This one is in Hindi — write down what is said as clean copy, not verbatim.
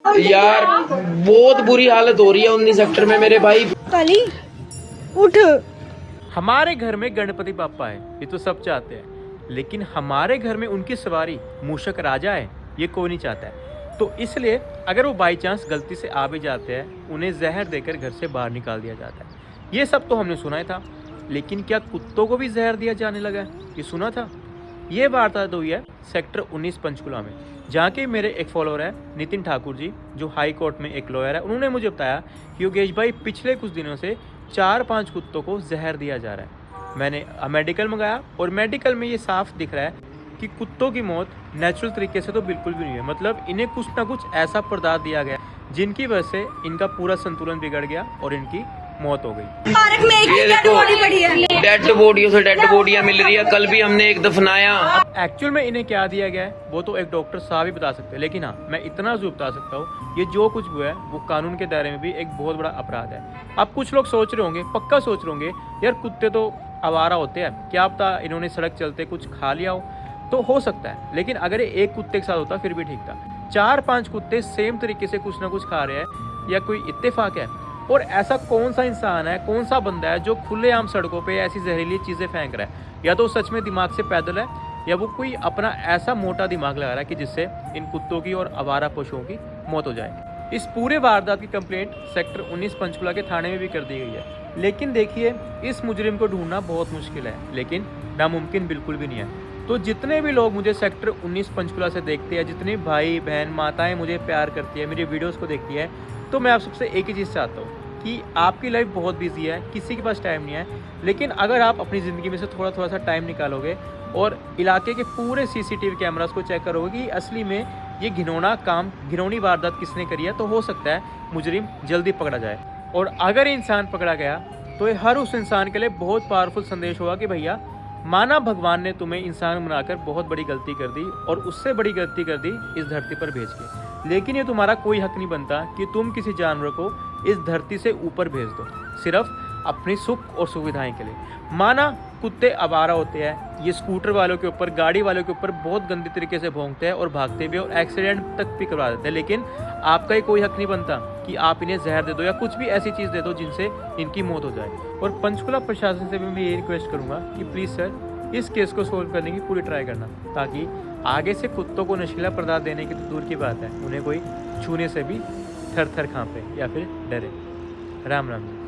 यार बहुत बुरी हालत हो रही है 19 सेक्टर में मेरे भाई। काली उठ। हमारे घर में गणपति बापा है, ये तो सब चाहते हैं, लेकिन हमारे घर में उनकी सवारी मूषक राजा है, ये कोई नहीं चाहता है। तो इसलिए अगर वो बाई चांस गलती से आ भी जाते हैं, उन्हें जहर देकर घर से बाहर निकाल दिया जाता है। ये सब तो हमने सुना ही था, लेकिन क्या कुत्तों को भी जहर दिया जाने लगा है, ये सुना था? ये वारदात हुई है सेक्टर 19 पंचकुला में, जहाँ के मेरे एक फॉलोअर है नितिन ठाकुर जी, जो हाई कोर्ट में एक लॉयर है। उन्होंने मुझे बताया कि योगेश भाई पिछले कुछ दिनों से 4-5 कुत्तों को जहर दिया जा रहा है। मैंने मेडिकल मंगाया और मेडिकल में ये साफ दिख रहा है कि कुत्तों की मौत नेचुरल तरीके से तो बिल्कुल भी नहीं है। मतलब इन्हें कुछ ना कुछ ऐसा पदार्थ दिया गया जिनकी वजह से इनका पूरा संतुलन बिगड़ गया और इनकी मौत हो गई। पार्क में एक ये डेड देखो बॉडी पड़ी है। डेड बॉडियों से डेड बॉडियां मिल रही है। कल भी हमने एक दफनाया। एक्चुअल में इन्हें क्या दिया गया है वो तो एक डॉक्टर साहब ही बता सकते हैं, लेकिन हाँ मैं इतना जरूर बता सकता हूँ, ये जो कुछ हुआ है वो कानून के दायरे में भी एक बहुत बड़ा अपराध है। अब कुछ लोग सोच रहे होंगे, पक्का सोच रहे होंगे, यार कुत्ते तो आवारा होते हैं, क्या पता इन्होंने सड़क चलते कुछ खा लिया हो, तो हो सकता है। लेकिन अगर एक कुत्ते के साथ होता फिर भी ठीक था। 4-5 कुत्ते सेम तरीके से कुछ ना कुछ खा रहे हैं, या कोई इत्तेफाक है? और ऐसा कौन सा इंसान है, कौन सा बंदा है जो खुलेआम सड़कों पे ऐसी जहरीली चीज़ें फेंक रहा है? या तो सच में दिमाग से पैदल है, या वो कोई अपना ऐसा मोटा दिमाग लगा रहा है कि जिससे इन कुत्तों की और आवारा पशुओं की मौत हो जाए। इस पूरे वारदात की कंप्लेंट सेक्टर 19 पंचकुला के थाने में भी कर दी गई है। लेकिन देखिए, इस मुजरिम को ढूंढना बहुत मुश्किल है, लेकिन नामुमकिन बिल्कुल भी नहीं है। तो जितने भी लोग मुझे सेक्टर 19 पंचकुला से देखते हैं, जितने भाई बहन माताएं मुझे प्यार करती है, मेरी वीडियोस को देखती है, तो मैं आप सबसे एक ही चीज़ चाहता हूँ कि आपकी लाइफ बहुत बिजी है, किसी के पास टाइम नहीं है, लेकिन अगर आप अपनी ज़िंदगी में से थोड़ा थोड़ा सा टाइम निकालोगे और इलाके के पूरे CCTV कैमरास को चेक करोगे कि असली में ये घिनौना काम, घिनौनी वारदात किसने करी है, तो हो सकता है मुजरिम जल्दी पकड़ा जाए। और अगर इंसान पकड़ा गया तो ये हर उस इंसान के लिए बहुत पावरफुल संदेश होगा कि भैया, माना भगवान ने तुम्हें इंसान बनाकर बहुत बड़ी गलती कर दी और उससे बड़ी गलती कर दी इस धरती पर भेज के, लेकिन ये तुम्हारा कोई हक नहीं बनता कि तुम किसी जानवर को इस धरती से ऊपर भेज दो सिर्फ अपनी सुख और सुविधाएं के लिए। माना कुत्ते आवारा होते हैं, ये स्कूटर वालों के ऊपर, गाड़ी वालों के ऊपर बहुत गंदे तरीके से भौंकते हैं और भागते भी और एक्सीडेंट तक भी करवा देते हैं, लेकिन आपका ही कोई हक नहीं बनता कि आप इन्हें जहर दे दो या कुछ भी ऐसी चीज़ दे दो जिनसे इनकी मौत हो जाए। और पंचकुला प्रशासन से भी मैं ये रिक्वेस्ट करूँगा कि प्लीज़ सर, इस केस को सोल्व करने की पूरी ट्राई करना, ताकि आगे से कुत्तों को नशीला पदार्थ देने की तो दूर की बात है, उन्हें कोई छूने से भी थर थर कांपे या फिर डरे। राम राम।